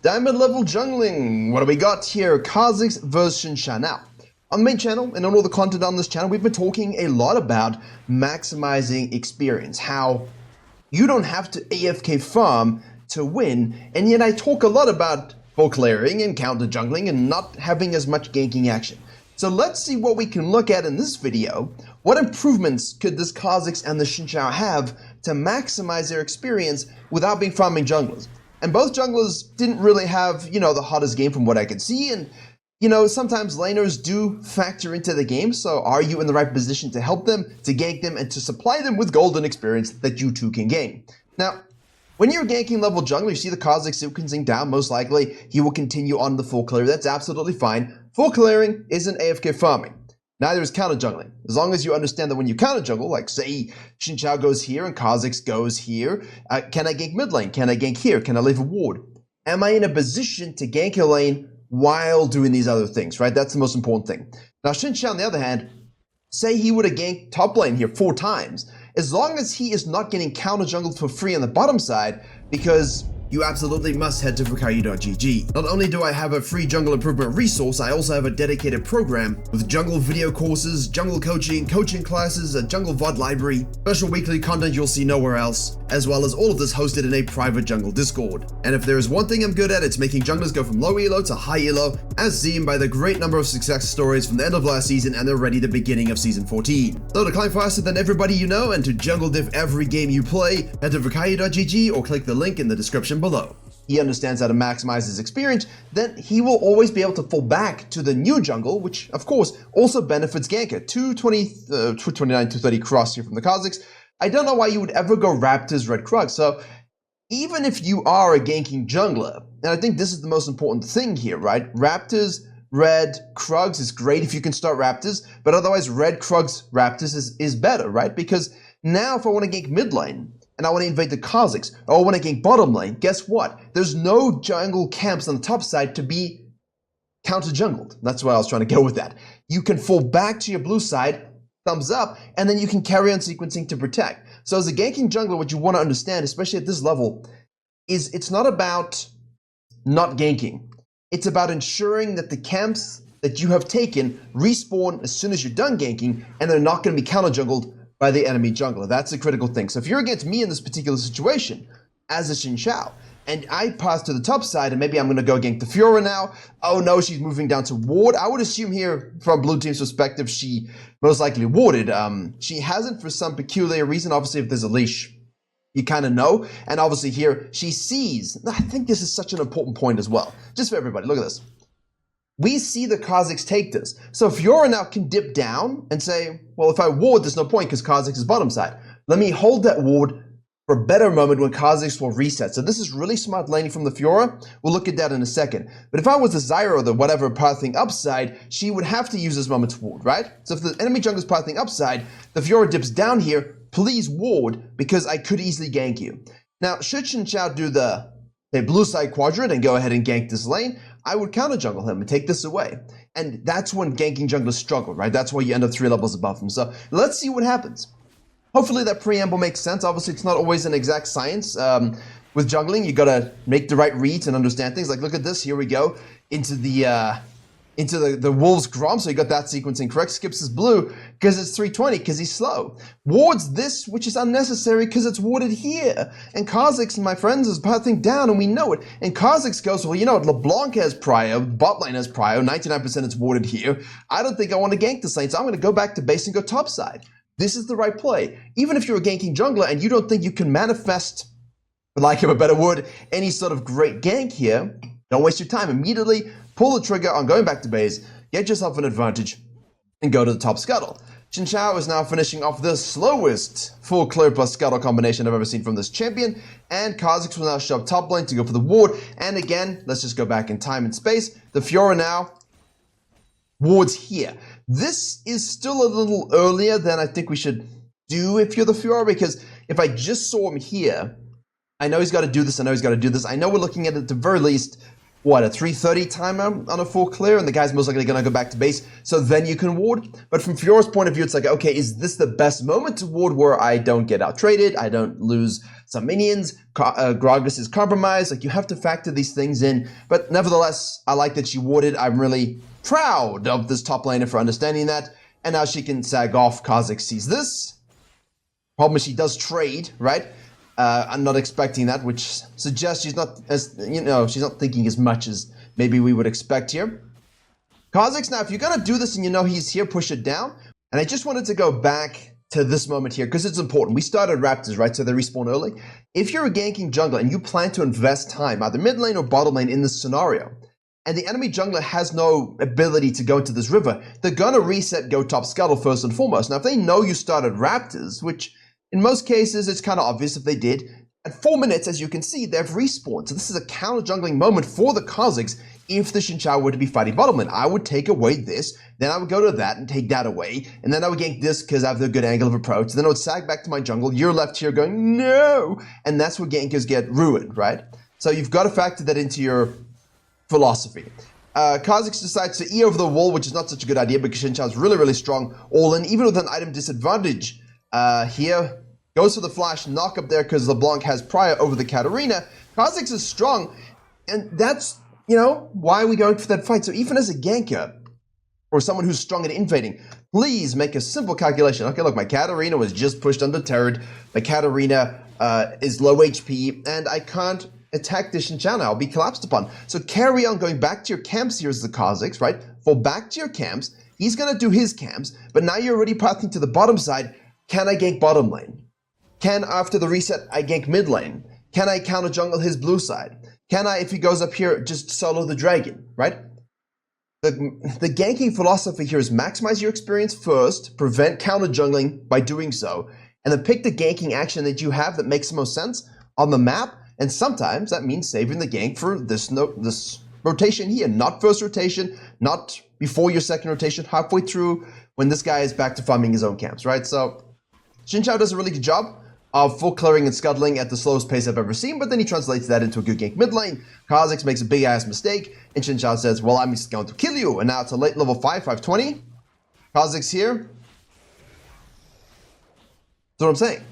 Diamond level jungling. What do we got here? Kha'Zix versus Zhao. Now, on the main channel and on all the content on this channel, we've been talking a lot about maximizing experience, how you don't have to AFK farm to win, and yet I talk a lot about full clearing and counter jungling and not having as much ganking action. So let's see what we can look at in this video. What improvements could this Kha'Zix and the Zhao have to maximize their experience without being farming junglers? And both junglers didn't really have, the hottest game from what I could see. And, sometimes laners do factor into the game. So are you in the right position to help them, to gank them, and to supply them with golden experience that you too can gain? Now, when you're ganking level jungler, you see the Kha'Zix sequencing down. Most likely, he will continue on the full clear. That's absolutely fine. Full clearing isn't AFK farming. Neither is counter jungling. As long as you understand that when you counter jungle, like say Zhao goes here and Kha'Zix goes here, can I gank mid lane? Can I gank here? Can I leave a ward? Am I in a position to gank a lane while doing these other things, right? That's the most important thing. Now Zhao, on the other hand, say he would have ganked top lane here 4 times. As long as he is not getting counter jungled for free on the bottom side, because you absolutely must head to Virkayu.gg. Not only do I have a free jungle improvement resource, I also have a dedicated program with jungle video courses, jungle coaching classes, a jungle VOD library, special weekly content you'll see nowhere else, as well as all of this hosted in a private jungle Discord. And if there is one thing I'm good at, it's making junglers go from low elo to high elo, as seen by the great number of success stories from the end of last season and already the beginning of season 14. So to climb faster than everybody you know and to jungle diff every game you play, head to Virkayu.gg or click the link in the description below. He understands how to maximize his experience, then he will always be able to fall back to the new jungle, which of course also benefits ganker. 229, 230 cross here from the Kha'Zix. I don't know why you would ever go Raptors Red Krug. So even if you are a ganking jungler, and I think this is the most important thing here, right? Raptors Red Krugs is great if you can start Raptors, but otherwise Red Krugs Raptors is better, right? Because now if I want to gank mid lane, and I want to invade the Kha'Zix, or I want to gank bottom lane, guess what? There's no jungle camps on the top side to be counter-jungled. That's where I was trying to go with that. You can fall back to your blue side, thumbs up, and then you can carry on sequencing to protect. So as a ganking jungler, what you want to understand, especially at this level, is it's not about not ganking. It's about ensuring that the camps that you have taken respawn as soon as you're done ganking, and they're not going to be counter-jungled by the enemy jungler. That's a critical thing. So if you're against me in this particular situation, as a Zhao, and I pass to the top side, and maybe I'm going to go gank the Fiora now. Oh no, she's moving down to ward. I would assume here, from Blue Team's perspective, she most likely warded. She hasn't for some peculiar reason. Obviously, if there's a leash, you kind of know. And obviously here, she sees. I think this is such an important point as well. Just for everybody, look at this. We see the Kha'Zix take this. So Fiora now can dip down and say, well, if I ward, there's no point because Kha'Zix is bottom side. Let me hold that ward for a better moment when Kha'Zix will reset. So this is really smart laning from the Fiora. We'll look at that in a second. But if I was the Zyra or the whatever pathing upside, she would have to use this moment to ward, right? So if the enemy jungle is pathing upside, the Fiora dips down here, please ward because I could easily gank you. Now, should Zhao do the blue side quadrant and go ahead and gank this lane, I would counter jungle him and take this away. And that's when ganking junglers struggle, right? That's why you end up 3 levels above him. So let's see what happens. Hopefully that preamble makes sense. Obviously, it's not always an exact science. With jungling, you gotta make the right reads and understand things. Like, look at this. Here we go into the Wolves Grom. So you got that sequencing correct. Skips his blue because it's 320 because he's slow. Wards this, which is unnecessary because it's warded here. And Kha'Zix, my friends, is pathing down and we know it. And Kha'Zix goes, well, you know what? LeBlanc has prio, bot lane has prio, 99% it's warded here. I don't think I want to gank this lane, so I'm going to go back to base and go top side. This is the right play. Even if you're a ganking jungler and you don't think you can manifest, for lack of a better word, any sort of great gank here, don't waste your time. Immediately pull the trigger on going back to base, get yourself an advantage, and go to the top scuttle. Zhao is now finishing off the slowest full clear plus scuttle combination I've ever seen from this champion, and Kha'Zix will now shove top lane to go for the ward. And again, let's just go back in time and space. The Fiora now wards here. This is still a little earlier than I think we should do if you're the Fiora, because if I just saw him here, I know he's got to do this, I know he's got to do this. I know we're looking at the very least what, a 3:30 timer on a full clear, and the guy's most likely going to go back to base, so then you can ward. But from Fiora's point of view, it's like, okay, is this the best moment to ward where I don't get out-traded, I don't lose some minions, Gragas is compromised, like you have to factor these things in. But nevertheless, I like that she warded. I'm really proud of this top laner for understanding that, and now she can sag off. Kha'Zix sees this. Problem is she does trade, right? I'm not expecting that, which suggests she's not as, she's not thinking as much as maybe we would expect here. Kha'Zix, now, if you're going to do this and you know he's here, push it down. And I just wanted to go back to this moment here because it's important. We started Raptors, right? So they respawn early. If you're a ganking jungler and you plan to invest time, either mid lane or bottom lane in this scenario, and the enemy jungler has no ability to go into this river, they're going to reset, go top scuttle first and foremost. Now, if they know you started Raptors, which in most cases, it's kind of obvious if they did. At 4 minutes, as you can see, they've respawned. So this is a counter-jungling moment for the Kha'Zix if the Xin Zhao were to be fighting bottom lane. I would take away this, then I would go to that and take that away, and then I would gank this because I have the good angle of approach. Then I would sag back to my jungle. You're left here going, no! And that's where gankers get ruined, right? So you've got to factor that into your philosophy. Kha'Zix decides to E over the wall, which is not such a good idea because Xin Zhao is really, really strong all in, even with an item disadvantage. Here goes for the flash knock up there because LeBlanc has prior over the Katarina. Kha'Zix is strong, and that's, why are we going for that fight? So even as a ganker, or someone who's strong at invading, please make a simple calculation. Okay, look, my Katarina was just pushed under turret. My Katarina is low HP, and I can't attack this Xin Zhao now. I'll be collapsed upon. So carry on going back to your camps here as the Kha'Zix, right? Fall back to your camps. He's going to do his camps, but now you're already pathing to the bottom side. Can I gank bottom lane? Can, after the reset, I gank mid lane? Can I counter jungle his blue side? Can I, if he goes up here, just solo the dragon, right? The ganking philosophy here is maximize your experience first, prevent counter jungling by doing so, and then pick the ganking action that you have that makes the most sense on the map, and sometimes that means saving the gank for this rotation here, not first rotation, not before your second rotation, halfway through when this guy is back to farming his own camps, right? So Xin Zhao does a really good job of full clearing and scuttling at the slowest pace I've ever seen, but then he translates that into a good gank mid lane. Kha'Zix makes a big ass mistake, and Xin Zhao says, well, I'm just going to kill you. And now it's a late level 520. Kha'Zix here. That's what I'm saying.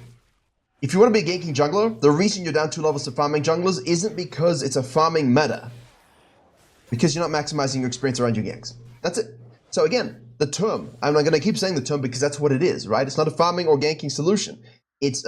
If you want to be a ganking jungler, the reason you're down 2 levels to farming junglers isn't because it's a farming meta. Because you're not maximizing your experience around your ganks. That's it. So again, the term, I'm not going to keep saying the term because that's what it is, right? It's not a farming or ganking solution. It's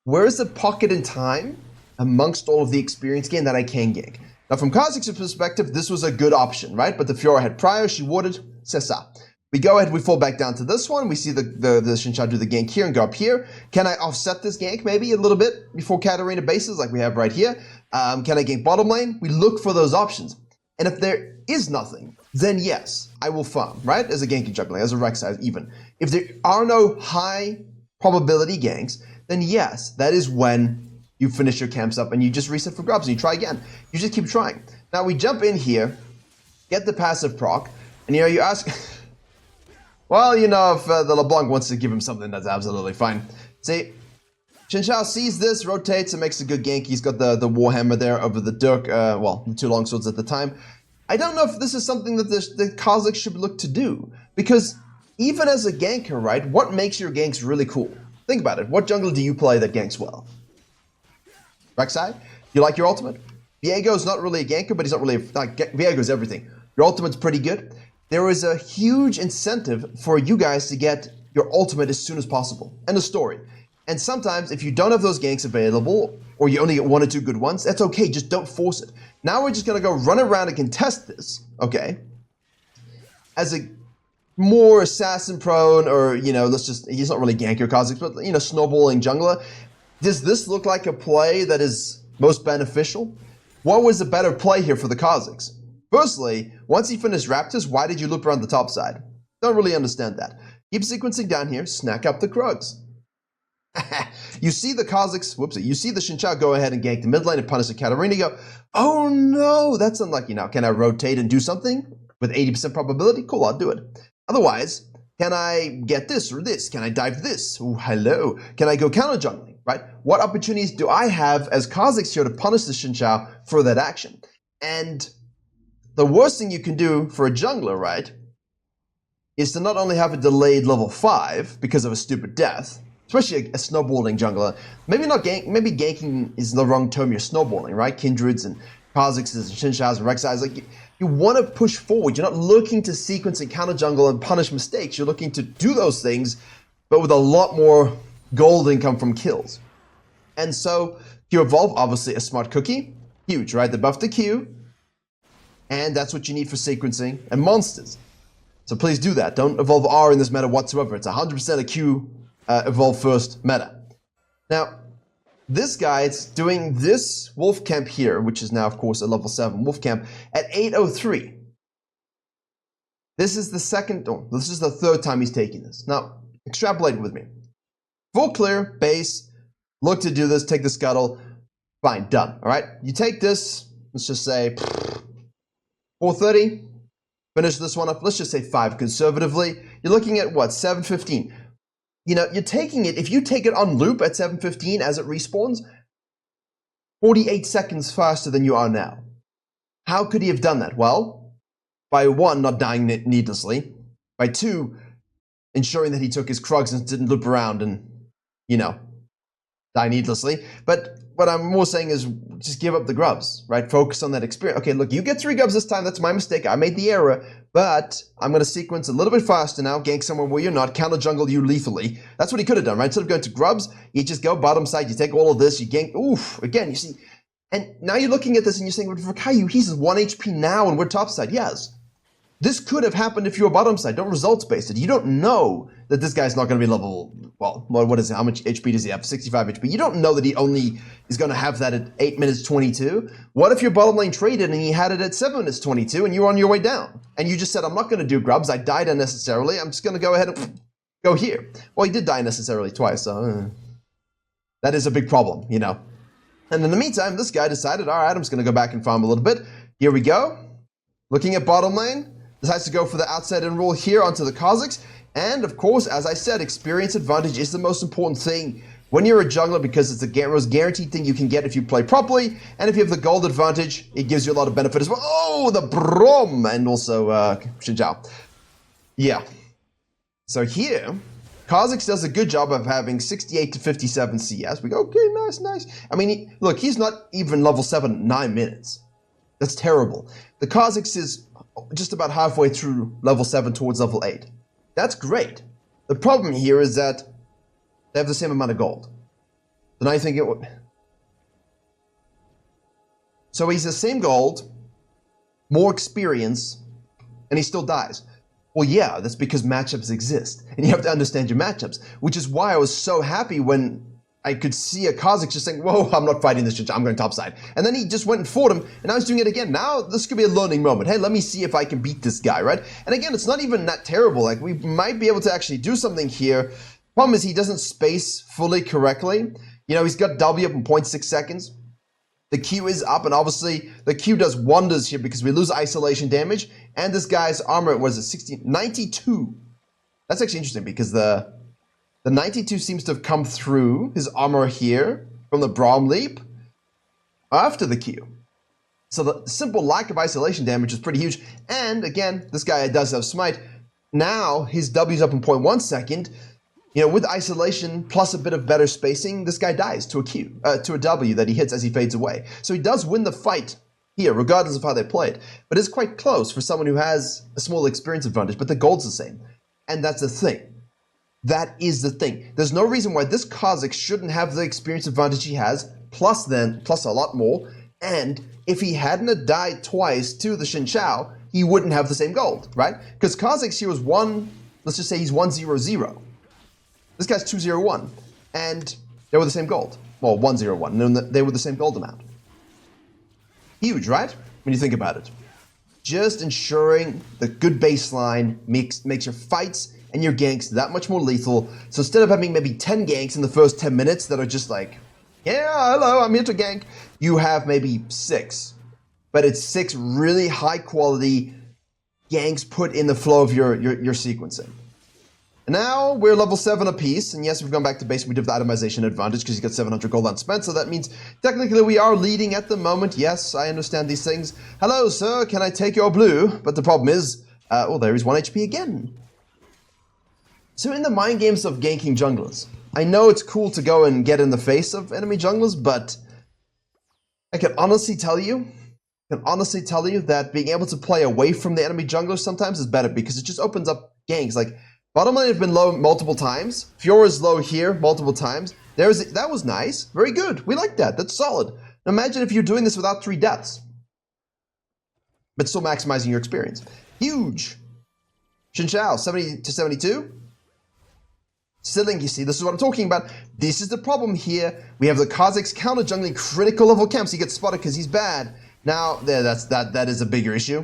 where is the pocket in time amongst all of the experience gain that I can gank? Now, from Kha'Zix's perspective, this was a good option, right? But the Fiora had prior, she warded, c'est ça. We go ahead, we fall back down to this one. We see the Xin Zhao do the gank here and go up here. Can I offset this gank maybe a little bit before Katarina bases like we have right here? Can I gank bottom lane? We look for those options. And if there is nothing, then yes, I will farm, right? As a ganking jungler, as a Rek'Sai even. If there are no high probability ganks, then yes, that is when you finish your camps up and you just reset for grubs and you try again. You just keep trying. Now we jump in here, get the passive proc, and you ask, well, if the LeBlanc wants to give him something, that's absolutely fine. See, Xin Zhao sees this, rotates, and makes a good gank. He's got the Warhammer there over the Dirk, the 2 longswords at the time. I don't know if this is something that the Kha'Zix should look to do, because even as a ganker, right, what makes your ganks really cool? Think about it. What jungle do you play that ganks well? Rek'Sai? You like your ultimate? Viego's not really a ganker, but he's not really Viego's everything. Your ultimate's pretty good. There is a huge incentive for you guys to get your ultimate as soon as possible. End of story. And sometimes, if you don't have those ganks available, or you only get 1 or 2 good ones, that's okay, just don't force it. Now we're just gonna go run around and contest this, okay? As a more assassin prone, or, he's not really ganker Kha'Zix, but, snowballing jungler. Does this look like a play that is most beneficial? What was a better play here for the Kha'Zix? Firstly, once he finished Raptors, why did you loop around the top side? Don't really understand that. Keep sequencing down here, snack up the Krugs. You see the Kha'Zix, you see the Xin Zhao go ahead and gank the mid lane and punish the Katarina. You go, oh no, that's unlucky. Now, can I rotate and do something with 80% probability? Cool, I'll do it. Otherwise, can I get this or this? Can I dive this? Oh, hello. Can I go counter jungling, right? What opportunities do I have as Kha'Zix here to punish the Xin Zhao for that action? And the worst thing you can do for a jungler, right, is to not only have a delayed level 5 because of a stupid death, especially a snowballing jungler. Maybe not maybe ganking is the wrong term. You're snowballing, right? Kindreds and Kha'Zixes and Xinxiaos and Rek'Sais. Like you want to push forward. You're not looking to sequence and counter jungle and punish mistakes. You're looking to do those things, but with a lot more gold income from kills. And so Q Evolve, obviously a smart cookie, huge, right? They buffed the Q, and that's what you need for sequencing and monsters. So please do that. Don't evolve R in this meta whatsoever. It's 100% a Q evolve first meta. Now, this guy is doing this wolf camp here, which is now, of course, a level 7 wolf camp at 803. This is the this is the third time he's taking this. Now, extrapolate with me. Full clear, base, look to do this, take the scuttle, fine, done, all right? You take this, let's just say 430, finish this one up, let's just say 5 conservatively. You're looking at what, 715? You know, you're taking it, if you take it on loop at 715 as it respawns, 48 seconds faster than you are now. How could he have done that? Well, by 1, not dying needlessly. By 2, ensuring that he took his Krugs and didn't loop around and, you know, die needlessly. But what I'm more saying is just give up the grubs, right? Focus on that experience. Okay, look, you get 3 grubs this time. That's my mistake. I made the error. But I'm going to sequence a little bit faster now, gank somewhere where you're not, counter jungle you lethally. That's what he could have done, right? Instead of going to grubs, you just go bottom side, you take all of this, you gank, oof, again, you see. And now you're looking at this and you're saying, well, Virkayu, he's 1 HP now and we're top side. Yes. This could have happened if you were bottom side. Don't results base it. You don't know that this guy's not going to be level, well, what is it? How much HP does he have? 65 HP. You don't know that he only is going to have that at 8 minutes 22. What if your bottom lane traded and he had it at 7 minutes 22 and you were on your way down? And you just said, I'm not going to do grubs. I died unnecessarily. I'm just going to go ahead and go here. Well, he did die unnecessarily twice, so that is a big problem, you know. And in the meantime, this guy decided, all right, I'm just going to go back and farm a little bit. Here we go. Looking at bottom lane. Decides to go for the outside in rule here onto the Kha'Zix. And of course, as I said, experience advantage is the most important thing when you're a jungler because it's the most guaranteed thing you can get if you play properly. And if you have the gold advantage, it gives you a lot of benefit as well. Oh, the Brom! And also Zhao. Yeah. So here, Kha'Zix does a good job of having 68 to 57 CS. We go, okay, nice, nice. I mean, look, he's not even level 7 9 minutes. That's terrible. The Kha'Zix is just about halfway through level 7 towards level 8. That's great. The problem here is that they have the same amount of gold. So now you think it would... So he's the same gold, more experience, and he still dies. Well, yeah, that's because matchups exist. And you have to understand your matchups, which is why I was so happy when I could see a Kha'Zix just saying, whoa, I'm not fighting this shit, I'm going topside. And then he just went and fought him, and now he's doing it again. Now, this could be a learning moment. Hey, let me see if I can beat this guy, right? And again, it's not even that terrible. Like, we might be able to actually do something here. Problem is, he doesn't space fully correctly. You know, he's got W up in 0.6 seconds. The Q is up, and obviously, the Q does wonders here because we lose isolation damage, and this guy's armor was at 92. That's actually interesting because the 92 seems to have come through his armor here from the Braum leap after the Q. So the simple lack of isolation damage is pretty huge. And again, this guy does have smite. Now his W's up in 0.1 second. You know, with isolation plus a bit of better spacing, this guy dies to a Q, to a W that he hits as he fades away. So he does win the fight here, regardless of how they play it. But it's quite close for someone who has a small experience advantage, but the gold's the same. And that's the thing. That is the thing. There's no reason why this Kha'Zix shouldn't have the experience advantage he has, plus a lot more. And if he hadn't have died twice to the Xinxiao, he wouldn't have the same gold, right? Because Kha'Zix here was let's just say he's 1-0-0. This guy's 2-0-1. And they were the same gold. Well, 1-0-1. And they were the same gold amount. Huge, right? When you think about it. Just ensuring the good baseline makes your fights and your ganks that much more lethal. So instead of having maybe 10 ganks in the first 10 minutes that are just like, yeah, hello, I'm here to gank, you have maybe 6. But it's 6 really high quality ganks put in the flow of your sequencing. And now we're level 7 apiece, and yes, we've gone back to base. We did the itemization advantage because you got 700 gold unspent, so that means technically we are leading at the moment. Yes, I understand these things. Hello, sir, can I take your blue? But the problem is, oh, there is 1 HP again. So in the mind games of ganking junglers, I know it's cool to go and get in the face of enemy junglers, but I can honestly tell you that being able to play away from the enemy jungler sometimes is better because it just opens up ganks. Like, bottom lane has been low multiple times. Fiora's low here multiple times. That was nice. Very good. We like that. That's solid. Now imagine if you're doing this without 3 deaths, but still maximizing your experience. Huge. Xin Zhao, 70 to 72. Stilling, you see, this is what I'm talking about. This is the problem here. We have the Kha'Zix counter jungling critical level camps. He gets spotted because he's bad. Now, that is a bigger issue.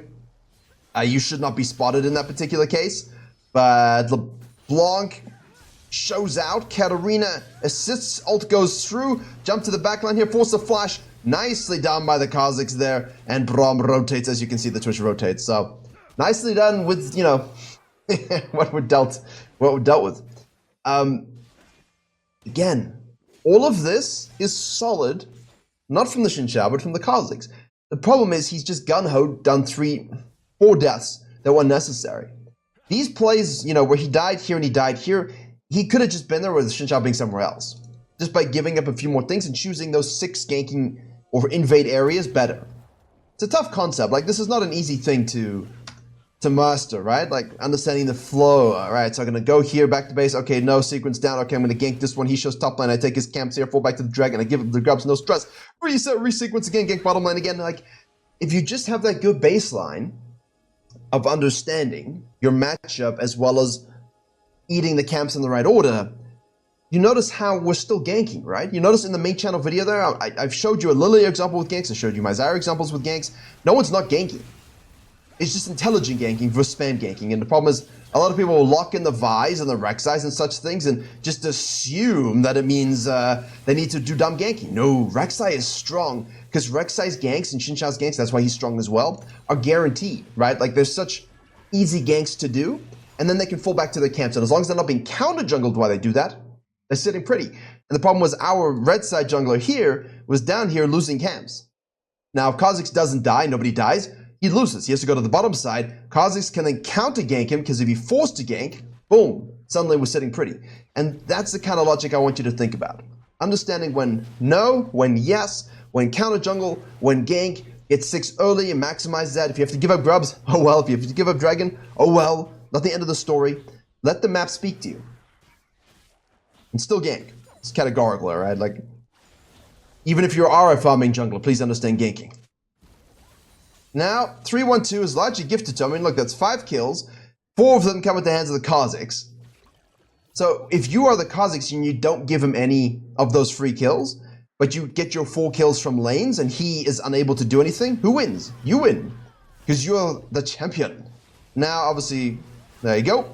You should not be spotted in that particular case. But LeBlanc shows out. Katarina assists. Ult goes through. Jump to the backline here. Force a flash. Nicely done by the Kha'Zix there. And Braum rotates. As you can see, the Twitch rotates. So, nicely done with, you know, what we're dealt with. Again, all of this is solid. Not from the Xin Zhao, but from the Kha'Zix. The problem is he's just gun-ho done 4 deaths that were necessary. These plays, you know, where he died here and he died here, he could have just been there with Xin Zhao being somewhere else. Just by giving up a few more things and choosing those 6 ganking or invade areas better. It's a tough concept. Like, this is not an easy thing to master, right? Like, understanding the flow. All right, so I'm going to go here, back to base. Okay, no, sequence down. Okay, I'm going to gank this one. He shows top lane. I take his camps here, fall back to the dragon. I give him the grubs, no stress. Reset, resequence again, gank bottom lane again. Like, if you just have that good baseline of understanding your matchup as well as eating the camps in the right order, you notice how we're still ganking, right? You notice in the main channel video there, I've showed you a Lilia example with ganks. I showed you my Zyra examples with ganks. No one's not ganking. It's just intelligent ganking versus spam ganking. And the problem is a lot of people will lock in the Vise and the Rek'Sais and such things and just assume that it means they need to do dumb ganking. No, Rek'Sai is strong because Rek'Sai's ganks and Xin Zhao's ganks, that's why he's strong as well, are guaranteed, right? Like, there's such easy ganks to do, and then they can fall back to their camps. And as long as they're not being counter jungled while they do that, they're sitting pretty. And the problem was our red side jungler here was down here losing camps. Now, if Kha'Zix doesn't die, nobody dies, he loses. He has to go to the bottom side. Kha'Zix can then counter gank him because if he forced to gank, boom, suddenly we're sitting pretty. And that's the kind of logic I want you to think about. Understanding when no, when yes, when counter jungle, when gank, get 6 early and maximize that. If you have to give up grubs, oh well. If you have to give up dragon, oh well. Not the end of the story. Let the map speak to you. And still gank. It's categorical, right? Like, even if you're a farming jungler, please understand ganking. Now, 3-1-2 is largely gifted to him. I mean, look, that's 5 kills. 4 of them come at the hands of the Kha'Zix. So, if you are the Kha'Zix and you don't give him any of those free kills, but you get your 4 kills from lanes and he is unable to do anything, who wins? You win. Because you're the champion. Now, obviously, there you go.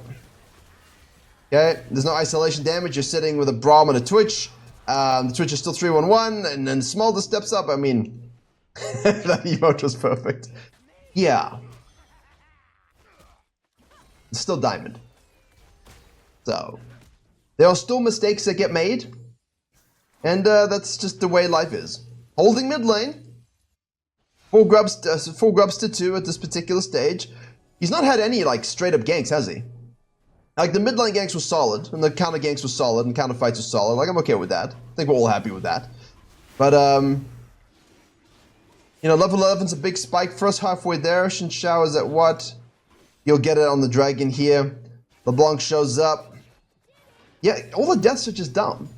Okay, there's no isolation damage. You're sitting with a Braum and a Twitch. The Twitch is still 3-1-1, and then Smolder steps up. I mean, that emote was perfect. Yeah. It's still diamond. So, there are still mistakes that get made. And that's just the way life is. Holding mid lane. 4 grubs to 2 at this particular stage. He's not had any, like, straight up ganks, has he? Like, the mid lane ganks were solid, and the counter ganks were solid, and counter fights were solid. Like, I'm okay with that. I think we're all happy with that. But, you know, level 11's a big spike for us halfway there. Xin Zhao is at what? You'll get it on the dragon here. LeBlanc shows up. Yeah, all the deaths are just dumb.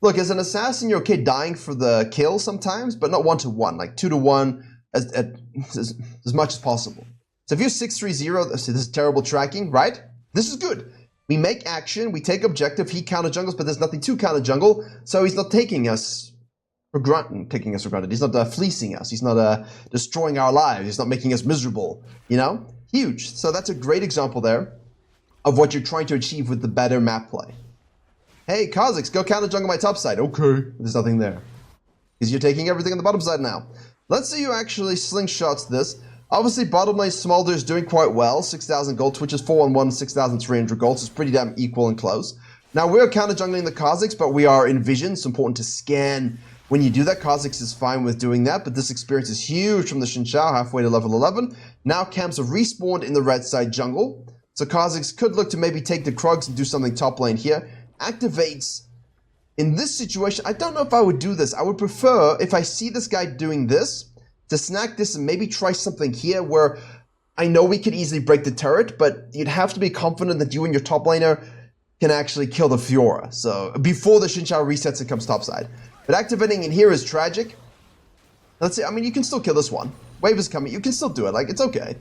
Look, as an assassin, you're okay dying for the kill sometimes, but not 1-to-1, like 2-to-1 as much as possible. So if you're 6-3-0, this is terrible tracking, right? This is good. We make action, we take objective, he counter jungles, but there's nothing to counter jungle, so he's not taking us for granted. He's not fleecing us. He's not destroying our lives. He's not making us miserable. You know, huge. So that's a great example there of what you're trying to achieve with the better map play. Hey, Kha'Zix, go counter jungle my top side. Okay, there's nothing there because you're taking everything on the bottom side now. Let's say you actually slingshots this. Obviously, bottom lane Smolder is doing quite well. 6,000 gold. Twitch is 4-on-1, 6,300 gold. So it's pretty damn equal and close. Now, we're counter jungling the Kha'Zix, but we are in vision. It's important to scan when you do that. Kha'Zix is fine with doing that, but this experience is huge from the Xin Zhao, halfway to level 11. Now, camps have respawned in the red side jungle. So Kha'Zix could look to maybe take the Krugs and do something top lane here. Activates. In this situation, I don't know if I would do this. I would prefer, if I see this guy doing this, to snack this and maybe try something here where I know we could easily break the turret, but you'd have to be confident that you and your top laner can actually kill the Fiora. So before the Xin Zhao resets and comes topside. But activating in here is tragic. Let's see, I mean, you can still kill this one. Wave is coming, you can still do it, like, it's okay.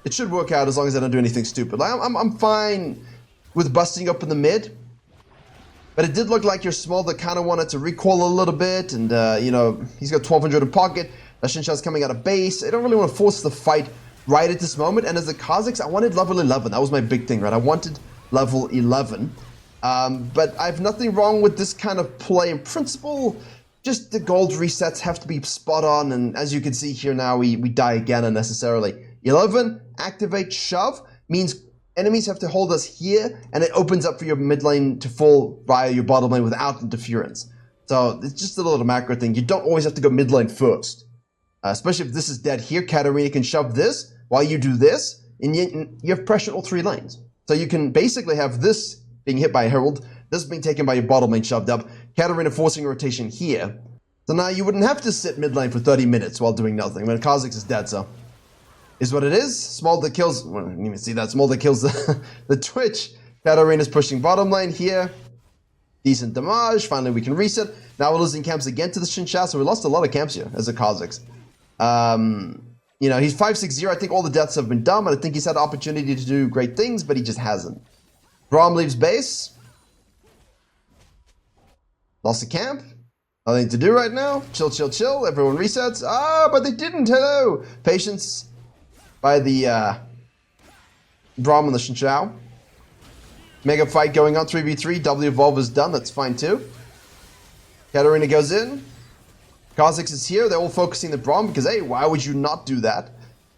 It should work out as long as I don't do anything stupid. Like, I'm fine with busting up in the mid. But it did look like your small that kind of wanted to recoil a little bit, and you know, he's got 1,200 in pocket. The Xin Zhao's coming out of base. I don't really want to force the fight right at this moment. And as a Kha'Zix, I wanted level 11. That was my big thing, right? I wanted level 11. But I have nothing wrong with this kind of play in principle. Just the gold resets have to be spot on, and as you can see here now, we die again unnecessarily. 11, activate, shove, means enemies have to hold us here, and it opens up for your mid lane to fall via your bottom lane without interference. So it's just a little macro thing. You don't always have to go mid lane first. Especially if this is dead here, Katarina can shove this while you do this, and you have pressure in all 3 lanes. So you can basically have this being hit by a Herald, this being taken by your bottom lane shoved up, Katarina forcing a rotation here. So now you wouldn't have to sit mid lane for 30 minutes while doing nothing. I mean, Kha'Zix is dead, so is what it is. Smolder kills, well, I didn't even see that. Smolder kills the Twitch. Katarina's pushing bottom lane here. Decent damage. Finally, we can reset. Now we're losing camps again to the Xin Zhao, so we lost a lot of camps here as a Kha'Zix. You know, he's 5-6-0. I think all the deaths have been dumb, and I think he's had opportunity to do great things, but he just hasn't. Braum leaves base. Lost a camp. Nothing to do right now. Chill, chill, chill. Everyone resets. Ah, but they didn't. Hello. Patience by the Braum and the Xin Zhao. Mega fight going on. 3v3. W Evolve is done. That's fine too. Katarina goes in. Kha'Zix is here. They're all focusing the Braum because, hey, why would you not do that?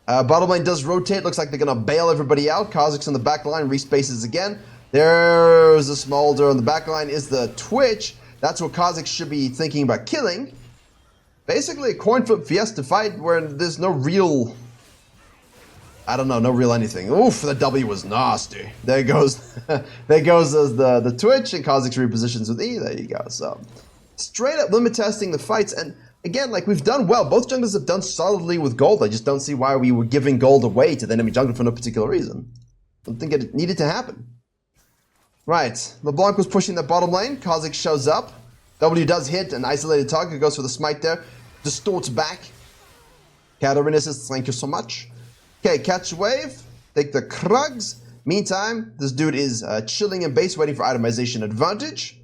Bottom lane does rotate. Looks like they're going to bail everybody out. Kha'Zix on the back line. Respaces again. There's a Smolder. On the back line is the Twitch. That's what Kha'Zix should be thinking about killing. Basically a coin flip fiesta fight where there's no real... I don't know, no real anything. Oof, the W was nasty. There goes there goes the Twitch, and Kha'Zix repositions with E. There you go. So straight up limit testing the fights, and again, like, we've done well. Both junglers have done solidly with gold. I just don't see why we were giving gold away to the enemy jungler for no particular reason. I don't think it needed to happen. Right, LeBlanc was pushing the bottom lane. Kha'Zix shows up. W does hit an isolated target, goes for the smite there. Distorts back. Katarina says, thank you so much. Okay, catch wave. Take the Krugs. Meantime, this dude is chilling in base, waiting for itemization advantage.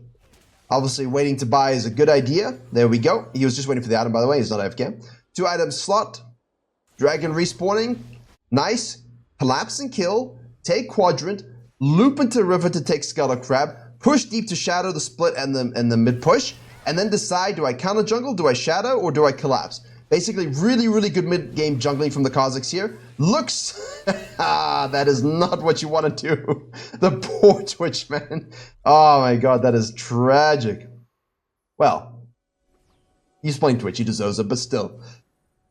Obviously, waiting to buy is a good idea. There we go. He was just waiting for the item, by the way. He's not AFK. 2 item slot. Dragon respawning. Nice. Collapse and kill. Take quadrant. Loop into river to take Scuttle Crab, push deep to shadow the split and the mid push, and then decide, do I counter jungle, do I shadow, or do I collapse? Basically, really, really good mid-game jungling from the Kha'Zix here. Looks, that is not what you want to do. The poor Twitch, man. Oh my god, that is tragic. Well, he's playing Twitch, he deserves it, but still.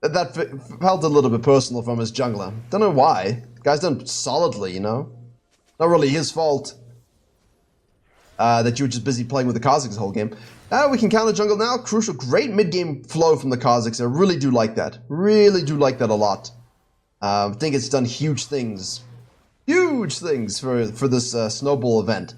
That felt a little bit personal from his jungler. Don't know why. The guy's done solidly, you know? Not really his fault that you were just busy playing with the Kha'Zix the whole game. We can counter jungle now. Crucial, great mid-game flow from the Kha'Zix. I really do like that. Really do like that a lot. I think it's done huge things. Huge things for this snowball event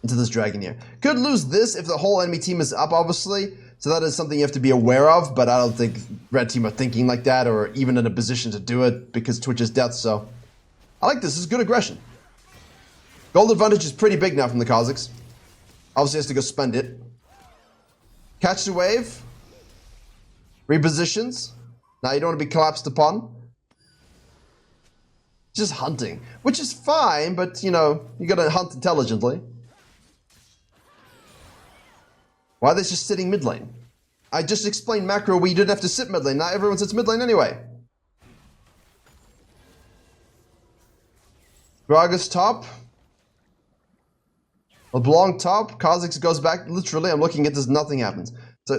into this dragon here. Could lose this if the whole enemy team is up, obviously. So that is something you have to be aware of, but I don't think red team are thinking like that or even in a position to do it because Twitch is death, so I like this. This is good aggression. Gold advantage is pretty big now from the Kha'Zix. Obviously has to go spend it. Catch the wave. Repositions. Now you don't want to be collapsed upon. Just hunting. Which is fine, but you know, you gotta hunt intelligently. Why are they just sitting mid lane? I just explained macro where you didn't have to sit mid lane. Now everyone sits mid lane anyway. Gragas top. LeBlanc top. Kha'Zix goes back. Literally, I'm looking at this, nothing happens. So,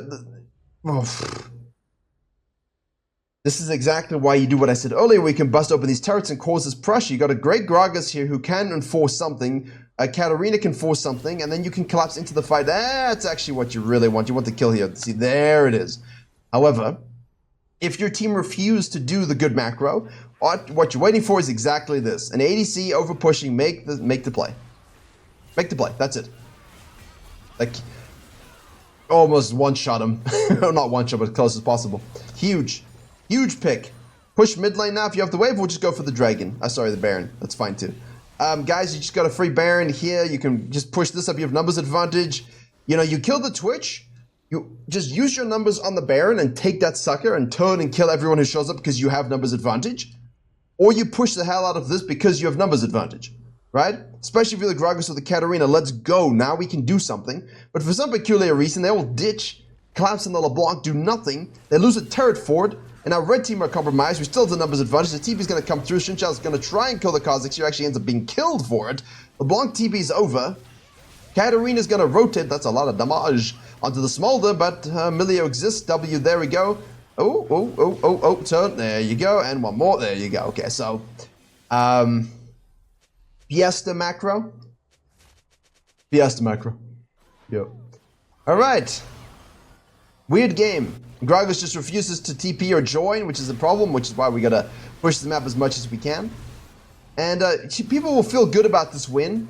this is exactly why you do what I said earlier, where you can bust open these turrets and cause this pressure. You got a great Gragas here who can enforce something. Katarina can force something, and then you can collapse into the fight. That's actually what you really want. You want the kill here. See, there it is. However, if your team refused to do the good macro, what you're waiting for is exactly this. An ADC over pushing, make the play. Make the play. That's it. Like, almost one-shot him. Not one-shot, but as close as possible. Huge. Huge pick. Push mid lane now. If you have the wave, we'll just go for the dragon. Sorry, the Baron. That's fine too. Guys, you just got a free Baron here. You can just push this up. You have numbers advantage. You know, you kill the Twitch. You just use your numbers on the Baron and take that sucker and turn and kill everyone who shows up because you have numbers advantage. Or you push the hell out of this because you have numbers advantage. Right? Especially if you're the Gragas or the Katarina. Let's go. Now we can do something. But for some peculiar reason, they will ditch, collapse in the LeBlanc, do nothing. They lose a turret forward. And our red team are compromised. We still have the numbers advantage. The TP is going to come through. Xin Zhao is going to try and kill the Kha'Zix. He actually ends up being killed for it. LeBlanc TP is over. Katarina is going to rotate. That's a lot of damage onto the Smolder, but Milio exists. W, there we go. Oh, turn. There you go. And one more. There you go. Okay, so Fiesta macro. Fiesta macro. Yo. All right. Weird game. Gragas just refuses to TP or join, which is a problem, which is why we gotta push the map as much as we can. And people will feel good about this win.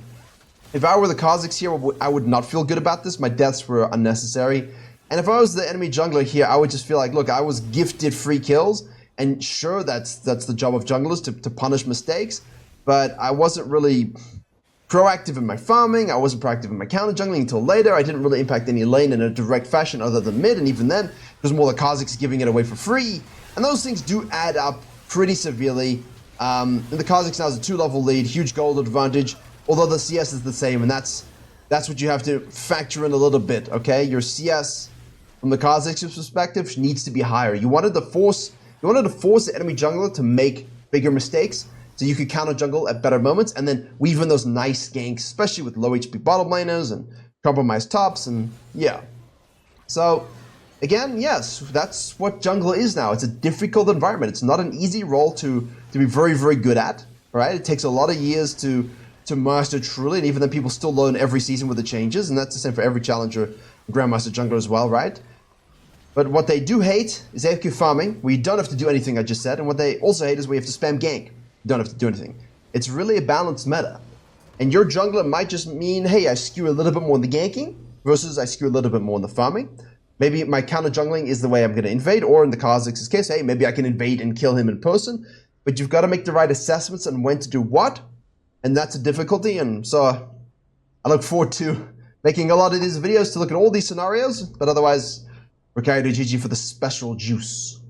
If I were the Kha'Zix here, I would not feel good about this. My deaths were unnecessary. And if I was the enemy jungler here, I would just feel like, look, I was gifted free kills. And sure, that's the job of junglers to punish mistakes. But I wasn't really proactive in my farming. I wasn't proactive in my counter jungling until later. I didn't really impact any lane in a direct fashion other than mid. And even then, it was more the Kha'Zix giving it away for free. And those things do add up pretty severely. And the Kha'Zix now has a 2-level lead, huge gold advantage. Although the CS is the same, and that's what you have to factor in a little bit, okay? Your CS, from the Kha'Zix's perspective, needs to be higher. You wanted to force the enemy jungler to make bigger mistakes, so you could counter jungle at better moments, and then weave in those nice ganks, especially with low HP bottom laners and compromised tops, and yeah. So, again, yes, that's what jungle is now. It's a difficult environment. It's not an easy role to be very, very good at, right? It takes a lot of years to master truly, and even then people still learn every season with the changes, and that's the same for every challenger, Grandmaster jungler as well, right? But what they do hate is AFK farming, where you don't have to do anything I just said, and what they also hate is where you have to spam gank. You don't have to do anything. It's really a balanced meta. And your jungler might just mean, hey, I skew a little bit more in the ganking, versus I skew a little bit more in the farming. Maybe my counter jungling is the way I'm going to invade, or in the Kha'Zix's case, hey, maybe I can invade and kill him in person. But you've got to make the right assessments on when to do what. And that's a difficulty, and so I look forward to making a lot of these videos to look at all these scenarios, but otherwise, Virkayu GG for the special juice.